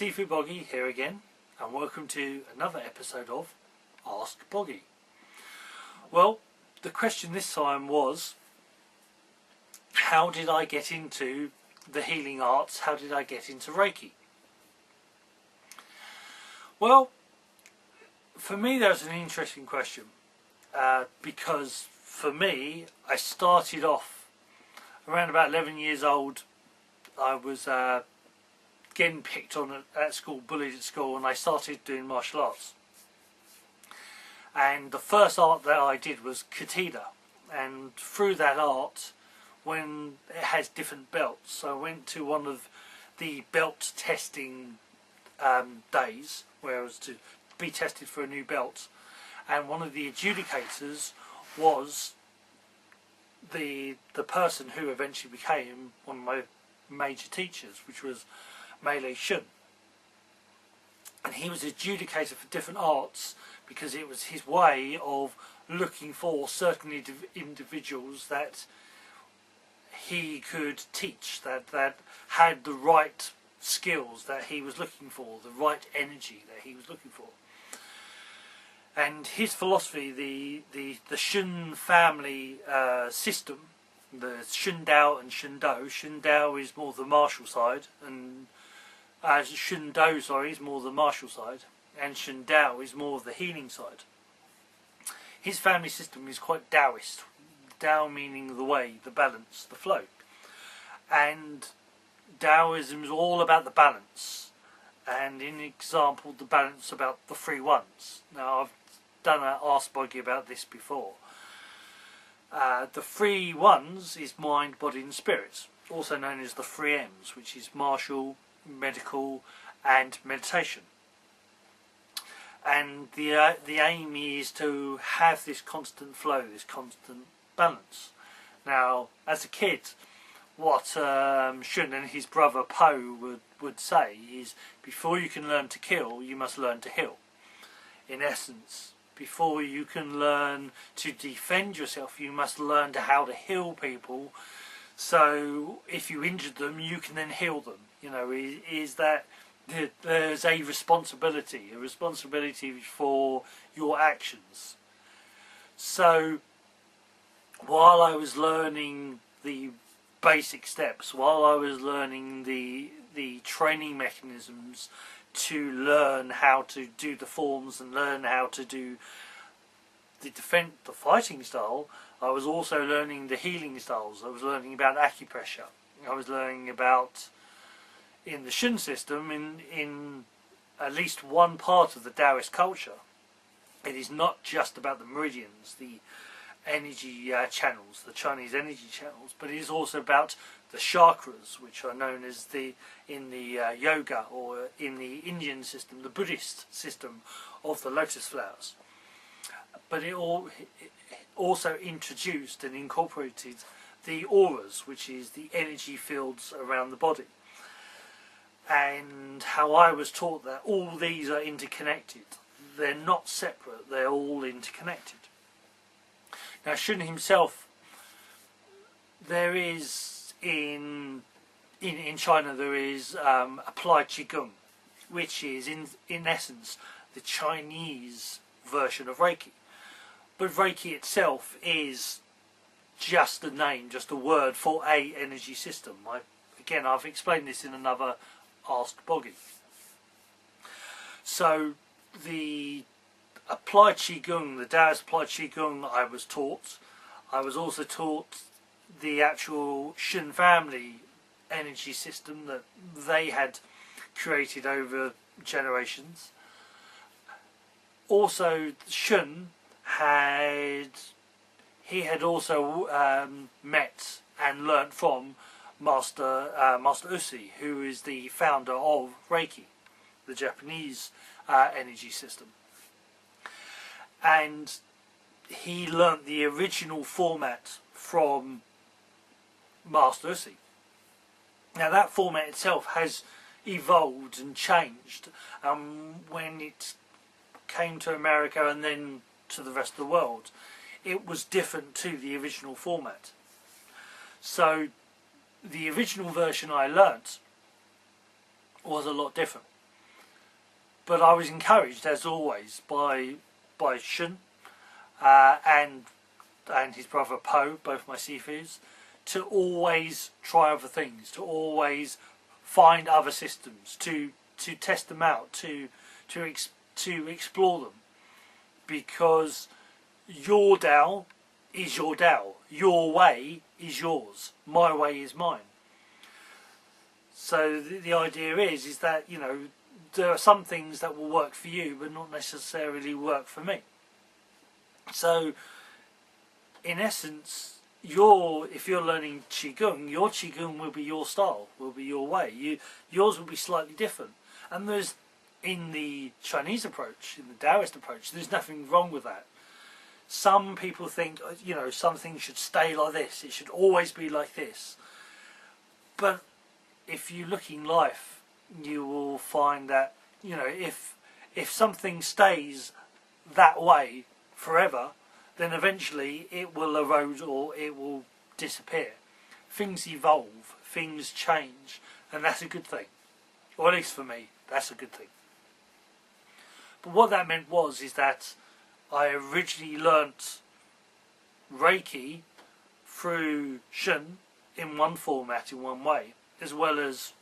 Seafood Boggie here again, and welcome to another episode of Ask Boggie. Well, the question this time was, how did I get into the healing arts? How did I get into Reiki? Well, for me that was an interesting question, because for me, I started off around about 11 years old. I was getting picked on at school, bullied at school, and I started doing martial arts. And the first art that I did was Katida, and through that art, when it has different belts, so I went to one of the belt testing days where I was to be tested for a new belt, and one of the adjudicators was the person who eventually became one of my major teachers, which was Melee Shun. And he was adjudicator for different arts because it was his way of looking for certain individuals that he could teach, that had the right skills that he was looking for, the right energy that he was looking for. And his philosophy, the Shun family system, the Shun Dao and Shun Do. Shun Dao is more the martial side, and Shun Do, is more the martial side, and Shun Dao is more of the healing side. His family system is quite Taoist. Dao meaning the way, the balance, the flow. And Taoism is all about the balance. And in example, the balance about the three ones. Now, I've done an Ask Boggie about this before. The three ones is mind, body and spirit, also known as the three M's, which is martial, medical and meditation. And the aim is to have this constant flow, this constant balance. Now, as a kid, what Shun and his brother Po would say is, before you can learn to kill, you must learn to heal. In essence, before you can learn to defend yourself, you must learn how to heal people. So if you injured them, you can then heal them. You know, is that there's a responsibility for your actions. So while I was learning the basic steps, while I was learning the training mechanisms to learn how to do the forms and learn how to do the fighting style, I was also learning the healing styles. I was learning about acupressure. I was learning about, in the Shun system, in at least one part of the Taoist culture, it is not just about the meridians, the energy channels, the Chinese energy channels, but it is also about the chakras, which are known as in the yoga, or in the Indian system, the Buddhist system of the lotus flowers. But it also introduced and incorporated the auras, which is the energy fields around the body. And how I was taught that all these are interconnected. They're not separate, they're all interconnected. Now, Shun himself, there is in China, there is applied Qigong, which is in essence the Chinese version of Reiki. But Reiki itself is just a name, just a word for a energy system. I've explained this in another Ask Boggie. So the applied Qigong, the Taoist applied Qigong, I was taught. I was also taught the actual Shun family energy system that they had created over generations. Also, Shun had also met and learnt from Master Usui, who is the founder of Reiki, the Japanese energy system. And he learnt the original format from Master Usui. Now, that format itself has evolved and changed when it came to America and then to the rest of the world. It was different to the original format. So the original version I learnt was a lot different. But I was encouraged, as always, by Shun and his brother Po, both my Sifus, to always try other things, to always find other systems, to test them out, to explore them, because your Tao is your Tao, your way is yours, my way is mine. So the idea is that, you know, there are some things that will work for you but not necessarily work for me. So in essence, if you're learning Qigong, your Qigong will be your style, will be your way. Yours will be slightly different. And there's, in the Chinese approach, in the Taoist approach, there's nothing wrong with that. Some people think, you know, some things should stay like this, it should always be like this. But if you look in life, you will find that, you know, if something stays that way forever, then eventually it will erode or it will disappear. Things evolve, things change, and that's a good thing. Or at least for me, that's a good thing. But what that meant is that I originally learnt Reiki through Shun in one format, in one way, as well as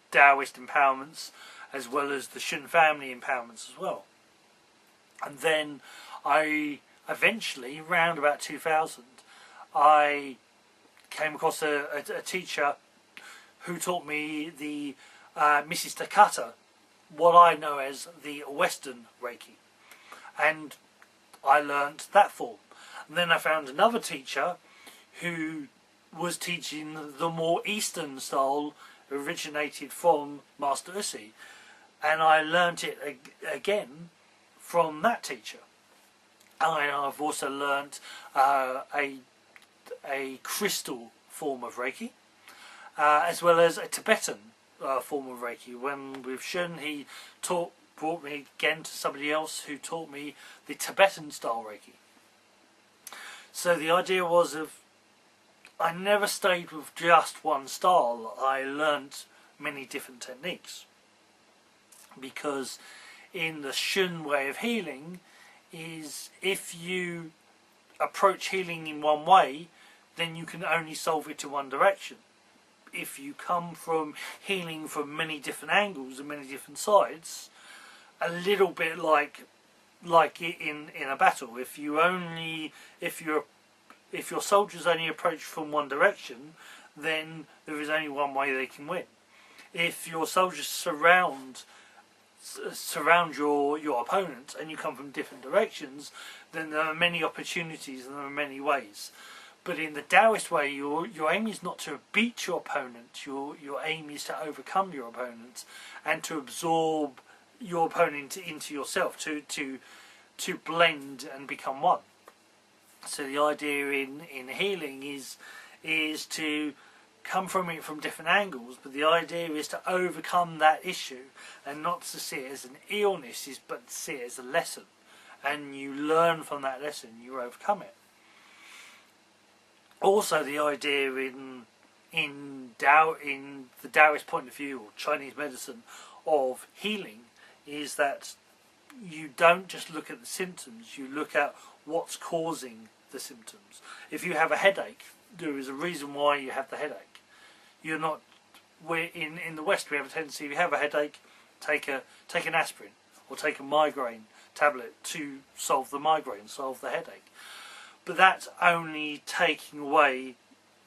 Taoist empowerments, as well as the Shun family empowerments as well. And then I eventually, around about 2000, I came across a teacher who taught me the Mrs. Takata, what I know as the Western Reiki. And I learnt that form. And then I found another teacher who was teaching the more Eastern style, originated from Master Ussi. And I learnt it again from that teacher. And I've also learnt a crystal form of Reiki, as well as a Tibetan form of Reiki. When with Shun, he brought me again to somebody else who taught me the Tibetan style Reiki. So the idea was I never stayed with just one style. I learnt many different techniques, because in the Shun way of healing is, if you approach healing in one way, then you can only solve it in one direction. If you come from healing from many different angles and many different sides, a little bit like in a battle, if your soldiers only approach from one direction, then there is only one way they can win. If your soldiers surround your opponent and you come from different directions, then there are many opportunities and there are many ways. But in the Taoist way, your aim is not to beat your opponent. Your aim is to overcome your opponent and to absorb your opponent into yourself, to blend and become one. So the idea in healing is to come from it from different angles, but the idea is to overcome that issue and not to see it as an illness, but to see it as a lesson. And you learn from that lesson, you overcome it. Also, the idea in the Taoist point of view, or Chinese medicine, of healing, is that you don't just look at the symptoms, you look at what's causing the symptoms. If you have a headache, there is a reason why you have the headache. You're not. In the West, we have a tendency, if you have a headache, take an aspirin or take a migraine tablet to solve the migraine, solve the headache. But that's only taking away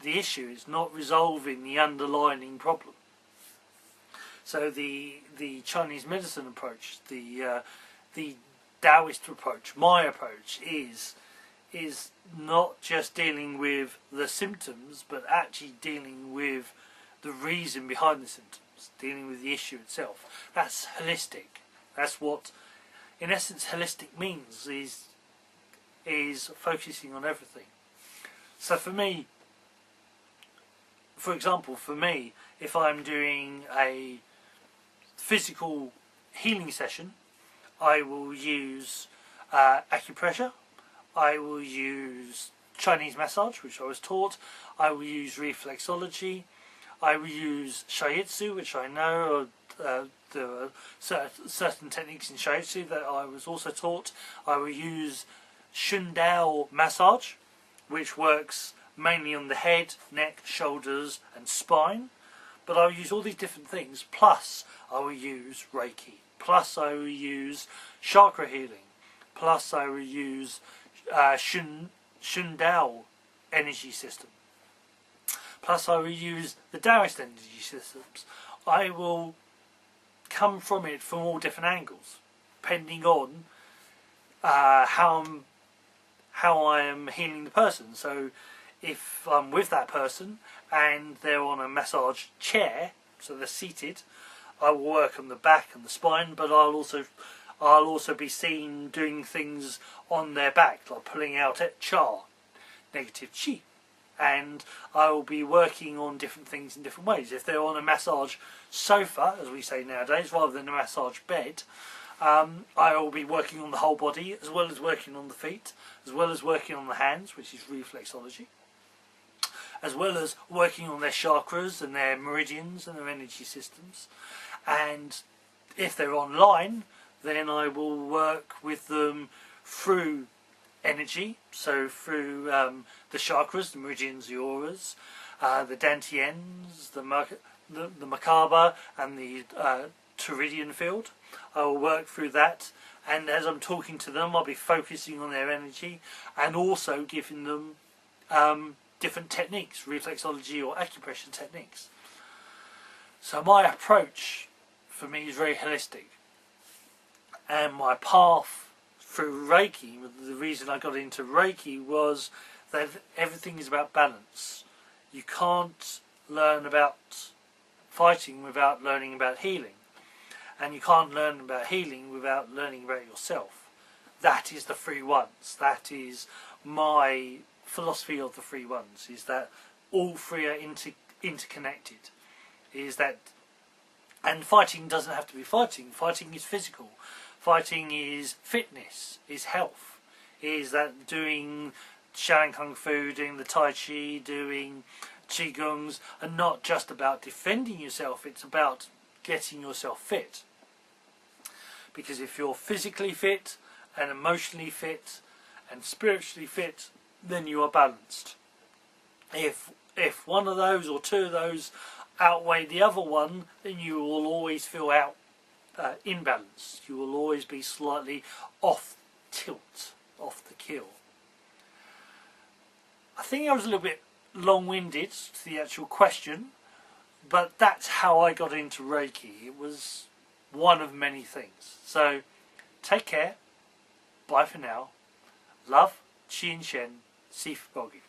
the issue. It's not resolving the underlying problem. So the Chinese medicine approach, the Taoist approach, my approach is not just dealing with the symptoms, but actually dealing with the reason behind the symptoms, dealing with the issue itself. That's holistic. That's what, in essence, holistic means, is focusing on everything. So for me, for example, if I'm doing a physical healing session, I will use acupressure, I will use Chinese massage, which I was taught, I will use reflexology, I will use shiatsu, which I know there are certain techniques in shiatsu that I was also taught. I will use Shundao massage, which works mainly on the head, neck, shoulders and spine. But I will use all these different things, plus I will use Reiki, plus I will use chakra healing, plus I will use Shundao energy system, plus I will use the Taoist energy systems. I will come from it from all different angles, depending on how I am healing the person. So if I'm with that person and they're on a massage chair, so they're seated, I will work on the back and the spine, but I'll also be seen doing things on their back, like pulling out cha, negative chi, and I will be working on different things in different ways. If they're on a massage sofa, as we say nowadays, rather than a massage bed, I will be working on the whole body, as well as working on the feet, as well as working on the hands, which is reflexology, as well as working on their chakras and their meridians and their energy systems. And if they're online, then I will work with them through energy, so through the chakras, the meridians, the auras, the dantians, the Merkaba and the Teridian field. I will work through that, and as I'm talking to them I'll be focusing on their energy and also giving them different techniques, reflexology or acupressure techniques. So my approach for me is very holistic, and my path through Reiki, the reason I got into Reiki was that everything is about balance. You can't learn about fighting without learning about healing, and you can't learn about healing without learning about yourself. That is the three ones. That is my philosophy of the three ones, is that all three are interconnected. Is that, and fighting doesn't have to be fighting. Fighting is physical. Fighting is fitness, is health, is that doing Shaolin Kung Fu, doing the Tai Chi, doing Qigongs, are not just about defending yourself, it's about getting yourself fit. Because if you're physically fit and emotionally fit and spiritually fit, then you are balanced. If one of those or two of those outweigh the other one, then you will always feel imbalanced. You will always be slightly off tilt, off the keel. I think I was a little bit long-winded to the actual question, but that's how I got into Reiki. It was one of many things. So take care, bye for now, love, Chi and Shen, Si for Boggie.